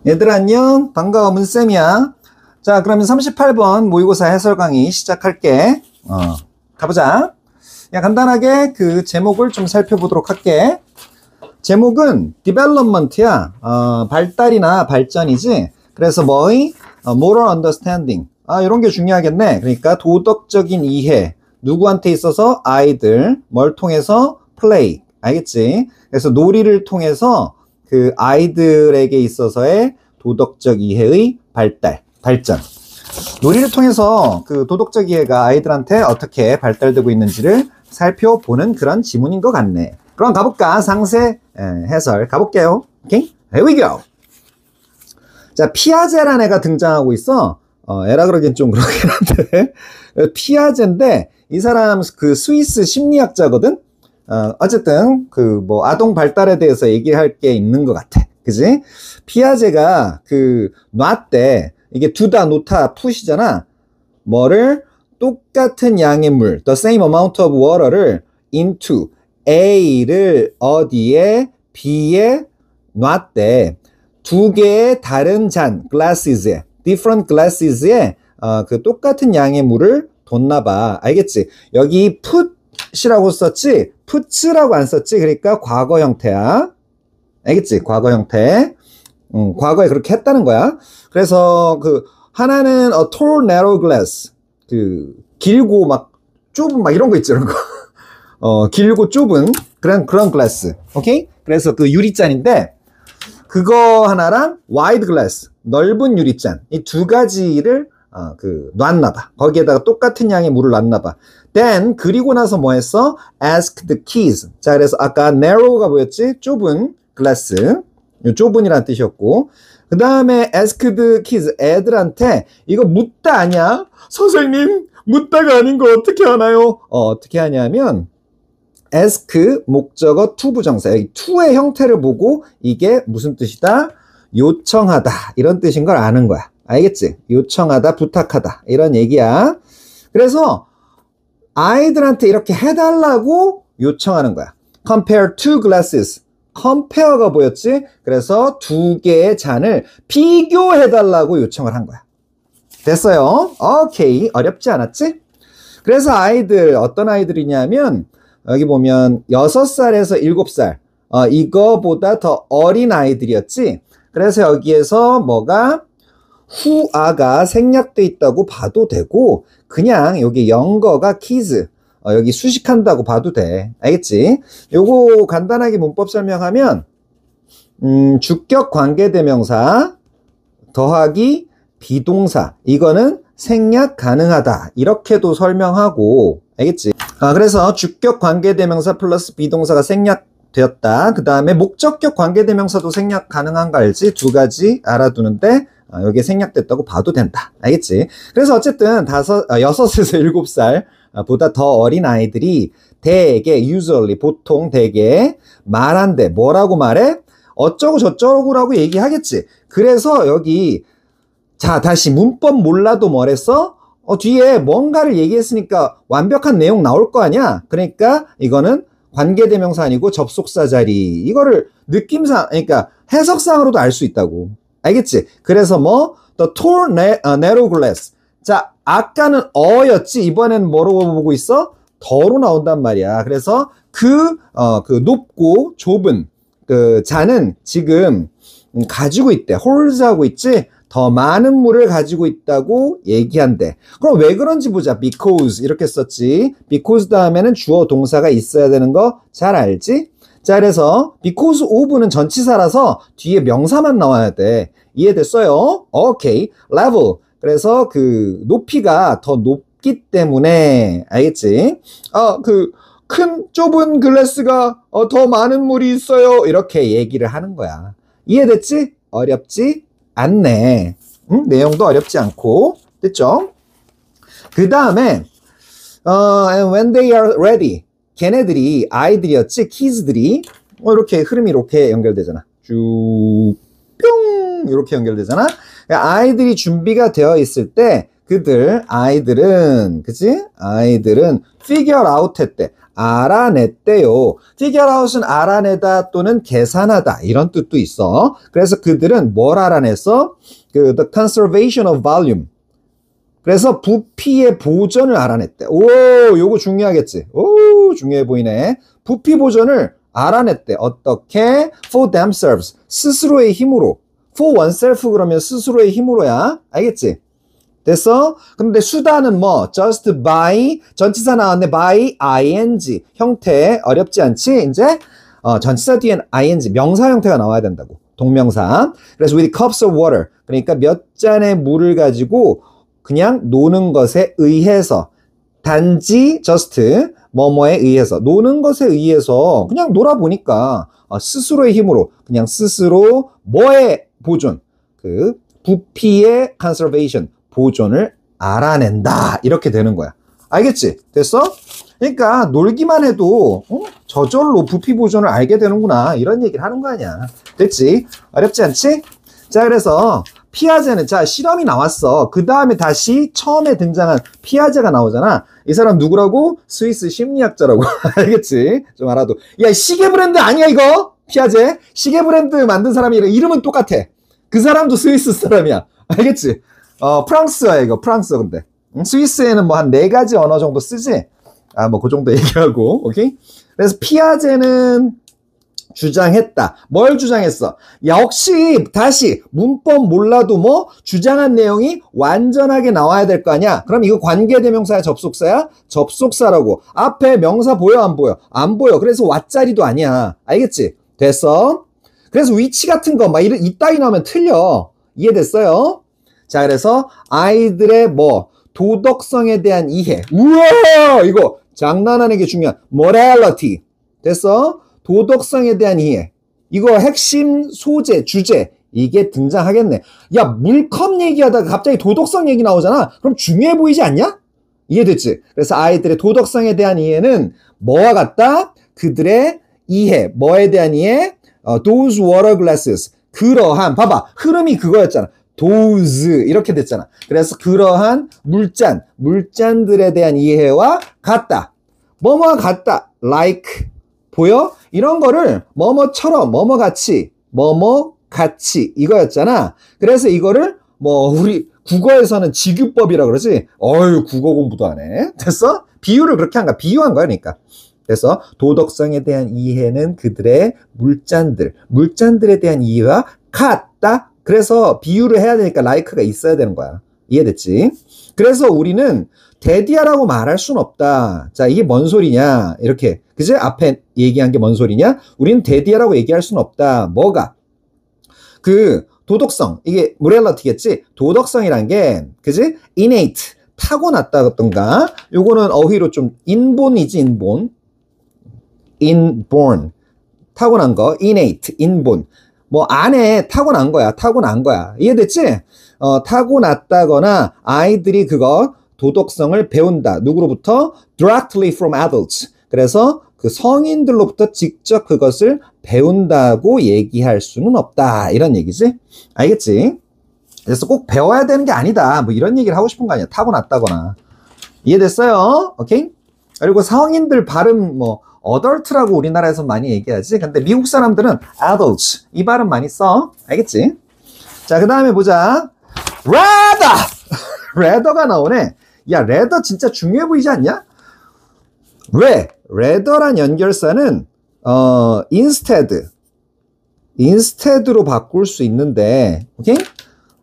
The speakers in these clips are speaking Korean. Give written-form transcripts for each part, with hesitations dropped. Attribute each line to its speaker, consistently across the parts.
Speaker 1: 얘들아 안녕, 반가워. 문쌤이야. 자, 그러면 38번 모의고사 해설 강의 시작할게. 가보자. 야, 간단하게 그 제목을 좀 살펴보도록 할게. 제목은 development야. 발달이나 발전이지. 그래서 뭐의 moral understanding. 이런 게 중요하겠네. 그러니까 도덕적인 이해. 누구한테 있어서? 아이들. 뭘 통해서? play. 알겠지? 그래서 놀이를 통해서 그 아이들에게 있어서의 도덕적 이해의 발전. 놀이를 통해서 그 도덕적 이해가 아이들한테 어떻게 발달되고 있는지를 살펴보는 그런 지문인 것 같네. 그럼 가볼까? 상세 해설 가볼게요. 오케이? Here we go. 자, 피아제라는 애가 등장하고 있어. 애라 그러긴 좀 그렇긴 한데 피아제인데 이 사람 그 스위스 심리학자거든. 어쨌든 그 뭐 아동 발달에 대해서 얘기할 게 있는 것 같아. 그지? 피아제가 그 놨대. 이게 두다 놓다 푸시잖아. 뭐를 똑같은 양의 물, the same amount of water를 into A를 어디에 B에 놨대. 두 개의 다른 잔, glasses에, different glasses에 그 똑같은 양의 물을 뒀나봐. 알겠지? 여기 put이라고 썼지? put라고 안 썼지? 그러니까 과거 형태야. 알겠지? 과거 형태. 과거에 그렇게 했다는 거야. 그래서 그 하나는 a tall narrow glass. 그 길고 막 좁은 막 이런 거 있죠, 이런 거. 길고 좁은 그런 글라스. 오케이? 그래서 그 유리잔인데 그거 하나랑 wide glass, 넓은 유리잔. 이 두 가지를 놨나봐. 거기에다가 똑같은 양의 물을 놨나봐. Then 그리고 나서 뭐 했어? Ask the kids. 자, 그래서 아까 narrow가 뭐였지? 좁은 글라스. 좁은이란 뜻이었고, 그 다음에 ask the kids, 애들한테 이거 묻다 아니야? 선생님, 묻다가 아닌 거 어떻게 하나요? 어떻게 하냐면 ask 목적어 to 부정사, 여기 to의 형태를 보고 이게 무슨 뜻이다? 요청하다 이런 뜻인 걸 아는 거야. 알겠지? 요청하다, 부탁하다 이런 얘기야. 그래서 아이들한테 이렇게 해달라고 요청하는 거야. compare two glasses. compare가 뭐였지? 그래서 두 개의 잔을 비교해달라고 요청을 한 거야. 됐어요? 오케이. 어렵지 않았지? 그래서 아이들, 어떤 아이들이냐면, 여기 보면 6살에서 7살. 이거보다 더 어린 아이들이었지? 그래서 여기에서 뭐가 후아가 생략돼 있다고 봐도 되고, 그냥 여기 영거가 kids. 여기 수식한다고 봐도 돼. 알겠지? 요거 간단하게 문법 설명하면 주격 관계대명사 더하기 비동사 이거는 생략 가능하다 이렇게도 설명하고 알겠지? 그래서 주격 관계대명사 플러스 비동사가 생략되었다. 그 다음에 목적격 관계대명사도 생략 가능한 거 알지? 두 가지 알아두는데 여기에 생략됐다고 봐도 된다. 알겠지? 그래서 어쨌든 6에서 7살 보다 더 어린 아이들이 대개 usually 보통 대개 말한대. 뭐라고 말해? 어쩌고 저쩌고라고 얘기하겠지. 그래서 여기 자 다시 문법 몰라도 뭐랬어? 뒤에 뭔가를 얘기했으니까 완벽한 내용 나올 거 아니야. 그러니까 이거는 관계대명사 아니고 접속사 자리. 이거를 느낌상 그러니까 해석상으로도 알 수 있다고. 알겠지? 그래서 뭐 the tall narrow glass. 자, 아까는 어였지. 이번엔 뭐로 보고 있어? 더로 나온단 말이야. 그래서 그 높고 좁은 그 잔은 지금 가지고 있대. 홀즈하고 있지. 더 많은 물을 가지고 있다고 얘기한대. 그럼 왜 그런지 보자. because 이렇게 썼지. because 다음에는 주어 동사가 있어야 되는 거 잘 알지? 자, 그래서 because of는 전치사라서 뒤에 명사만 나와야 돼. 이해됐어요? 오케이. level. 그래서 그 높이가 더 높기 때문에 알겠지? 큰 좁은 글라스가 더 많은 물이 있어요. 이렇게 얘기를 하는 거야. 이해됐지? 어렵지 않네. 내용도 어렵지 않고 됐죠? 그 다음에 and when they are ready. 걔네들이 아이들이었지, kids들이 이렇게 흐름이 이렇게 연결되잖아. 쭉 뿅 이렇게 연결되잖아. 아이들이 준비가 되어 있을 때 아이들은 그치? 아이들은 figure out 했대. 알아냈대요. figure out은 알아내다 또는 계산하다 이런 뜻도 있어. 그래서 그들은 뭘 알아냈어? the conservation of volume. 그래서 부피의 보존을 알아냈대. 오, 요거 중요하겠지. 오, 중요해 보이네. 부피 보존을 알아냈대. 어떻게? For themselves. 스스로의 힘으로. For oneself 그러면 스스로의 힘으로야. 알겠지? 됐어? 근데 수단은 뭐? just by, 전치사 나왔네. by ing. 형태 어렵지 않지? 이제 전치사 뒤엔 ing, 명사 형태가 나와야 된다고. 동명사. 그래서 with cups of water. 그러니까 몇 잔의 물을 가지고 그냥 노는 것에 의해서 단지 just 뭐뭐에 의해서 노는 것에 의해서 그냥 놀아보니까 스스로의 힘으로 그냥 스스로 뭐의 보존 그 부피의 conservation 보존을 알아낸다 이렇게 되는 거야. 알겠지? 됐어? 그러니까 놀기만 해도 저절로 부피 보존을 알게 되는구나 이런 얘기를 하는 거 아니야. 됐지? 어렵지 않지? 자 그래서 피아제는 자 실험이 나왔어. 그 다음에 다시 처음에 등장한 피아제가 나오잖아. 이 사람 누구라고? 스위스 심리학자라고. 알겠지? 좀 알아도. 야 시계 브랜드 아니야 이거? 피아제? 시계 브랜드 만든 사람이 이름은 똑같아. 그 사람도 스위스 사람이야. 알겠지? 프랑스어야 이거. 프랑스어 근데. 스위스에는 뭐 한 4가지 언어 정도 쓰지? 뭐 그 정도 얘기하고. 오케이? 그래서 피아제는 주장했다. 뭘 주장했어? 역시 다시 문법 몰라도 뭐 주장한 내용이 완전하게 나와야 될 거 아니야. 그럼 이거 관계대명사야 접속사야? 접속사라고. 앞에 명사 보여 안 보여? 안 보여. 그래서 왓자리도 아니야. 알겠지? 됐어? 그래서 위치 같은 거 막 이따위 나오면 틀려. 이해됐어요? 자 그래서 아이들의 뭐 도덕성에 대한 이해. 우와 이거 장난하는 게 중요한 morality. 됐어? 도덕성에 대한 이해. 이거 핵심 소재, 주제. 이게 등장하겠네. 야, 물컵 얘기하다가 갑자기 도덕성 얘기 나오잖아? 그럼 중요해 보이지 않냐? 이해됐지? 그래서 아이들의 도덕성에 대한 이해는 뭐와 같다? 그들의 이해. 뭐에 대한 이해? Those water glasses. 그러한, 봐봐. 흐름이 그거였잖아. those. 이렇게 됐잖아. 그래서 그러한 물잔들에 대한 이해와 같다. 뭐뭐와 같다. like. 보여? 이런 거를 뭐뭐처럼 뭐뭐같이 이거였잖아. 그래서 이거를 뭐 우리 국어에서는 지규법이라 그러지. 어휴 국어 공부도 안 해. 됐어? 비유를 그렇게 한 거야. 비유한 거야 그러니까. 그래서 도덕성에 대한 이해는 그들의 물잔들에 대한 이해와 같다. 그래서 비유를 해야 되니까 like가 있어야 되는 거야. 이해됐지? 그래서 우리는 데디아라고 말할 순 없다. 자, 이게 뭔 소리냐? 이렇게. 그지? 앞에 얘기한 게 뭔 소리냐? 우리는 데디아라고 얘기할 순 없다. 뭐가? 그 도덕성. 이게 morality겠지? 도덕성이란 게 그지? innate. 타고났다던가. 요거는 어휘로 좀 inborn이지 inborn. 타고난 거. innate, inborn. 뭐 안에 타고난 거야. 이해됐지? 타고났다거나 아이들이 그거 도덕성을 배운다. 누구로부터? Directly from adults. 그래서 그 성인들로부터 직접 그것을 배운다고 얘기할 수는 없다. 이런 얘기지? 알겠지? 그래서 꼭 배워야 되는 게 아니다. 뭐 이런 얘기를 하고 싶은 거 아니야. 타고났다거나. 이해됐어요? 오케이? 그리고 성인들 발음 뭐 adult라고 우리나라에서 많이 얘기하지. 근데 미국 사람들은 adults. 이 발음 많이 써. 알겠지? 자, 그 다음에 보자. rather! rather가 나오네. 야, rather 진짜 중요해 보이지 않냐? 왜? rather란 연결사는 instead로 바꿀 수 있는데, 오케이?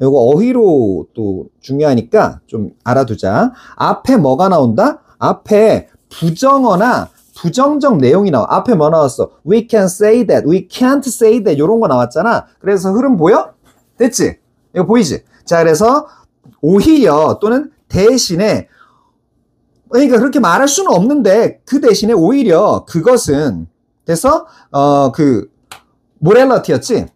Speaker 1: 이거 어휘로 또 중요하니까 좀 알아두자. 앞에 뭐가 나온다? 앞에 부정어나 부정적 내용이 나와. 앞에 뭐 나왔어? We can say that, we can't say that 이런 거 나왔잖아. 그래서 흐름 보여? 됐지? 이거 보이지? 자, 그래서 오히려 또는 대신에 그러니까 그렇게 말할 수는 없는데 그 대신에 오히려 그것은 됐어? 그 morality였지?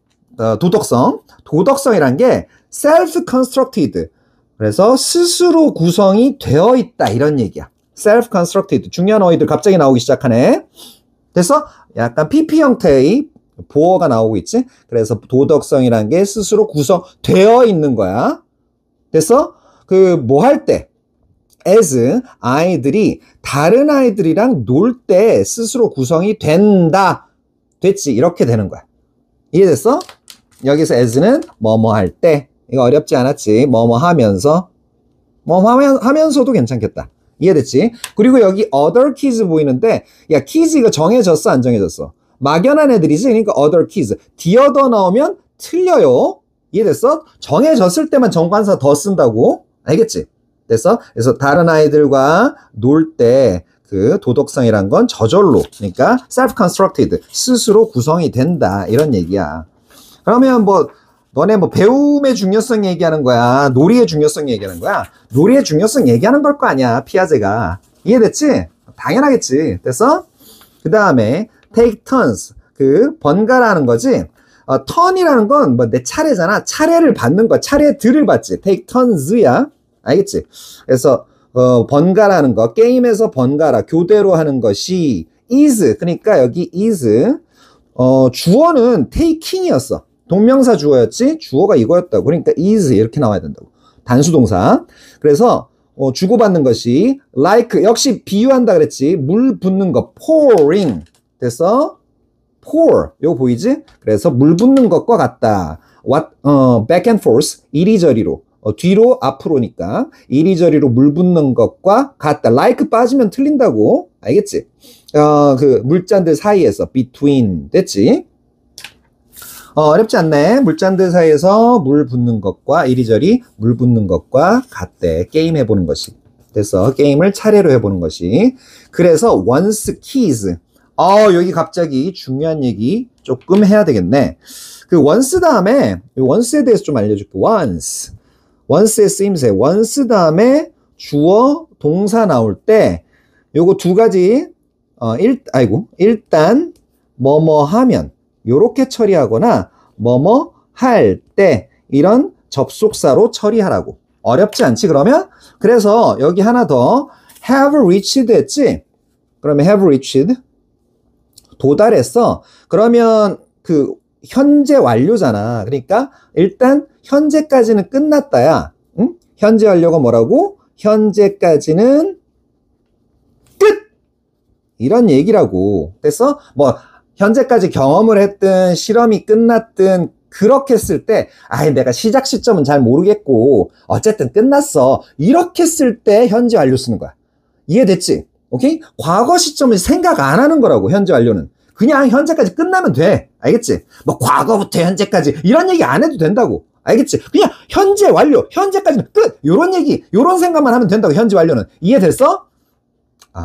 Speaker 1: 도덕성이란 게 self-constructed. 그래서 스스로 구성이 되어 있다 이런 얘기야. self-constructed. 중요한 어휘들 갑자기 나오기 시작하네. 됐어? 약간 PP 형태의 보어가 나오고 있지? 그래서 도덕성이란 게 스스로 구성되어 있는 거야. 됐어? 그 뭐 할 때? as 아이들이 다른 아이들이랑 놀 때 스스로 구성이 된다. 됐지? 이렇게 되는 거야. 이해됐어? 여기서 as는 뭐뭐 할 때. 이거 어렵지 않았지? 뭐뭐 하면서. 하면서도 괜찮겠다. 이해됐지? 그리고 여기 other kids 보이는데, 야, kids 이거 정해졌어? 안 정해졌어? 막연한 애들이지? 그러니까 other kids. the other 나오면 틀려요. 이해됐어? 정해졌을 때만 정관사 더 쓴다고. 알겠지? 됐어? 그래서 다른 아이들과 놀 때 그 도덕성이란 건 저절로, 그러니까 self-constructed, 스스로 구성이 된다. 이런 얘기야. 그러면 뭐 너네 뭐 배움의 중요성 얘기하는 거야? 놀이의 중요성 얘기하는 거야? 놀이의 중요성 얘기하는 걸 거 아니야, 피아제가. 이해됐지? 당연하겠지. 됐어? 그 다음에 take turns, 그 번갈아하는 거지. 턴이라는 건 뭐 내 차례잖아. 차례를 받는 거, 차례들을 받지. take turns야. 알겠지? 그래서 번갈아하는 거, 게임에서 번갈아, 교대로 하는 것이 is. 그러니까 여기 is 주어는 taking이었어. 동명사 주어였지, 주어가 이거였다고. 그러니까 is 이렇게 나와야 된다고. 단수동사. 그래서 주고받는 것이 like, 역시 비유한다 그랬지. 물 붓는 거, pouring. 됐어? pour. 이거 보이지? 그래서 물 붓는 것과 같다. back and forth. 이리저리로. 뒤로 앞으로니까 이리저리로 물 붓는 것과 같다. like 빠지면 틀린다고. 알겠지? 그 물잔들 사이에서 between. 됐지? 어렵지 않네. 물잔들 사이에서 물 붓는 것과 이리저리 물 붓는 것과 같대. 게임 해보는 것이. 그래서 게임을 차례로 해보는 것이. 그래서 once keys. 여기 갑자기 중요한 얘기 조금 해야 되겠네. 그 once 다음에 once에 대해서 좀 알려줄게. once의 쓰임새. once 다음에 주어 동사 나올 때 요거 두 가지 일단 뭐뭐 하면 요렇게 처리하거나 뭐뭐 할 때 이런 접속사로 처리하라고. 어렵지 않지 그러면? 그래서 여기 하나 더 have reached 했지? 그러면 have reached 도달했어. 그러면 그 현재 완료잖아. 그러니까 일단 현재까지는 끝났다야. 응? 현재 완료가 뭐라고? 현재까지는 끝! 이런 얘기라고. 됐어? 뭐 현재까지 경험을 했든 실험이 끝났든 그렇게 쓸 때 내가 시작 시점은 잘 모르겠고 어쨌든 끝났어. 이렇게 쓸 때 현재 완료 쓰는 거야. 이해됐지? 오케이? 과거 시점을 생각 안 하는 거라고. 현재 완료는. 그냥 현재까지 끝나면 돼. 알겠지? 뭐 과거부터 현재까지 이런 얘기 안 해도 된다고. 알겠지? 그냥 현재 완료, 현재까지는 끝. 요런 얘기, 요런 생각만 하면 된다고. 현재 완료는. 이해됐어?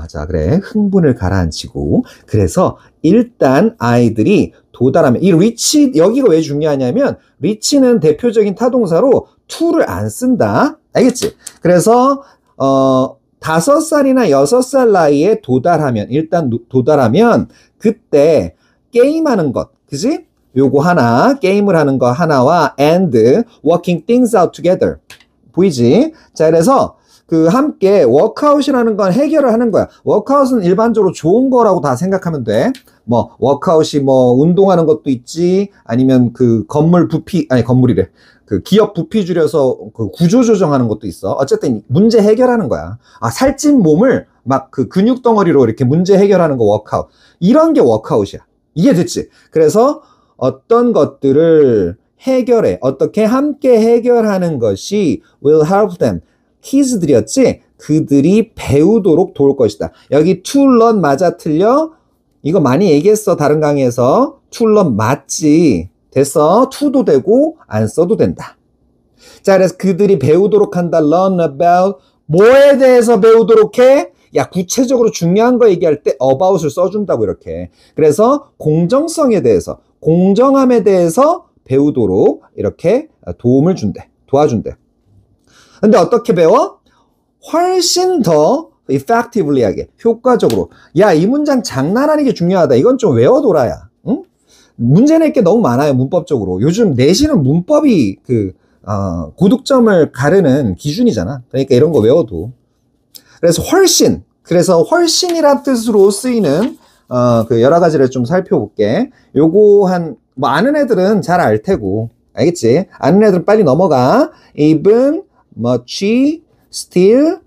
Speaker 1: 자, 그래. 흥분을 가라앉히고. 그래서 일단 아이들이 도달하면, 이 reach, 여기가 왜 중요하냐면 reach는 대표적인 타동사로 to를 안 쓴다. 알겠지? 그래서 5살이나 6살 나이에 도달하면, 일단 도달하면 그때 게임하는 것, 그지? 요거 하나, 게임을 하는 거 하나와 and working things out together. 보이지? 자, 그래서 그 함께 워크아웃이라는 건 해결을 하는 거야. 워크아웃은 일반적으로 좋은 거라고 다 생각하면 돼. 뭐 워크아웃이 뭐 운동하는 것도 있지, 아니면 그 건물이래. 그 기업 부피 줄여서 그 구조 조정하는 것도 있어. 어쨌든 문제 해결하는 거야. 살찐 몸을 막 그 근육 덩어리로 이렇게 문제 해결하는 거 워크아웃. 이런 게 워크아웃이야. 이해됐지? 그래서 어떤 것들을 해결해. 어떻게 함께 해결하는 것이 will help them. 키즈들이었지? 그들이 배우도록 도울 것이다. 여기 to learn 맞아 틀려? 이거 많이 얘기했어. 다른 강의에서. to learn 맞지? 됐어. to도 되고 안 써도 된다. 자, 그래서 그들이 배우도록 한다. learn about. 뭐에 대해서 배우도록 해? 야, 구체적으로 중요한 거 얘기할 때 about을 써준다고 이렇게. 그래서 공정성에 대해서, 공정함에 대해서 배우도록 이렇게 도움을 준대. 도와준대. 근데 어떻게 배워? 훨씬 더 effectively 하게, 효과적으로. 야, 이 문장 장난 아니게 중요하다. 이건 좀 외워둬라야. 응? 문제 낼 게 너무 많아요, 문법적으로. 요즘 내신은 문법이 고득점을 가르는 기준이잖아. 그러니까 이런 거 외워둬. 그래서 훨씬이란 뜻으로 쓰이는 그 여러 가지를 좀 살펴볼게. 요거 뭐 아는 애들은 잘 알 테고. 알겠지? 아는 애들은 빨리 넘어가. even, much, still,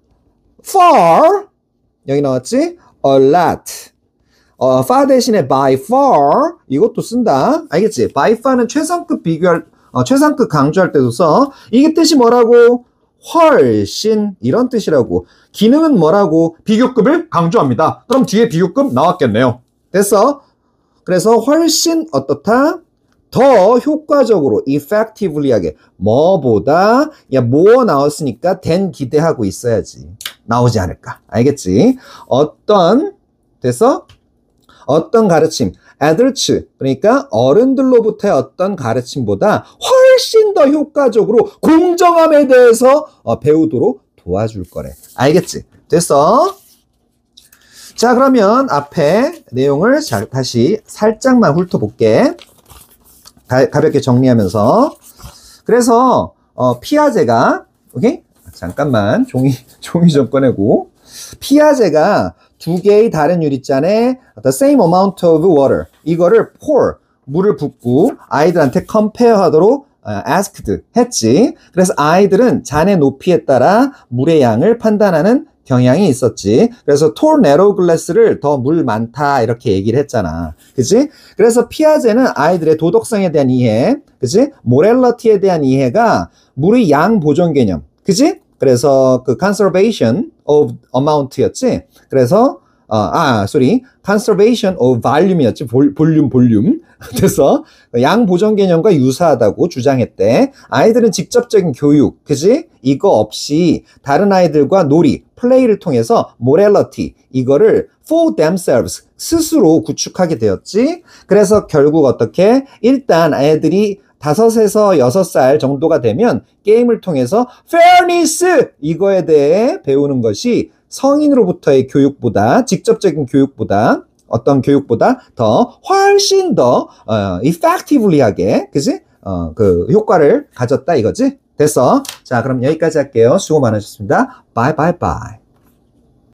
Speaker 1: far 여기 나왔지? a lot. far 대신에 by far 이것도 쓴다. 알겠지? by far는 최상급 비교할 최상급 강조할 때도 써. 이게 뜻이 뭐라고? 훨씬 이런 뜻이라고. 기능은 뭐라고? 비교급을 강조합니다. 그럼 뒤에 비교급 나왔겠네요. 됐어? 그래서 훨씬 어떻다? 더 효과적으로 effectively 하게 뭐보다 뭐 나왔으니까 than 기대하고 있어야지 나오지 않을까. 알겠지? 됐어? 어떤 가르침 adults 그러니까 어른들로부터의 어떤 가르침보다 훨씬 더 효과적으로 공정함에 대해서 배우도록 도와줄 거래. 알겠지? 됐어? 자, 그러면 앞에 내용을 다시 살짝만 훑어볼게. 가볍게 정리하면서. 그래서 피아제가 오케이? 잠깐만 종이 좀 꺼내고. 피아제가 두 개의 다른 유리잔에 the same amount of water 이거를 pour 물을 붓고 아이들한테 compare 하도록 asked 했지. 그래서 아이들은 잔의 높이에 따라 물의 양을 판단하는 경향이 있었지. 그래서 tall narrow glass를 더 물 많다 이렇게 얘기를 했잖아. 그치? 그래서 피아제는 아이들의 도덕성에 대한 이해, 그치? morality에 대한 이해가 물의 양 보존 개념, 그치? 그래서 그 conservation of amount였지. 그래서 conservation of volume이었지. 볼륨. 그래서 양 보존 개념과 유사하다고 주장했대. 아이들은 직접적인 교육, 그지? 이거 없이 다른 아이들과 놀이, 플레이를 통해서 morality 이거를 for themselves 스스로 구축하게 되었지. 그래서 결국 어떻게? 일단 아이들이 5에서 6살 정도가 되면 게임을 통해서 fairness 이거에 대해 배우는 것이 성인으로부터의 교육보다 직접적인 교육보다 어떤 교육보다 더 훨씬 더 effectively 하게 그지? 그 효과를 가졌다 이거지? 됐어? 자, 그럼 여기까지 할게요. 수고 많으셨습니다. 바이 바이 바이.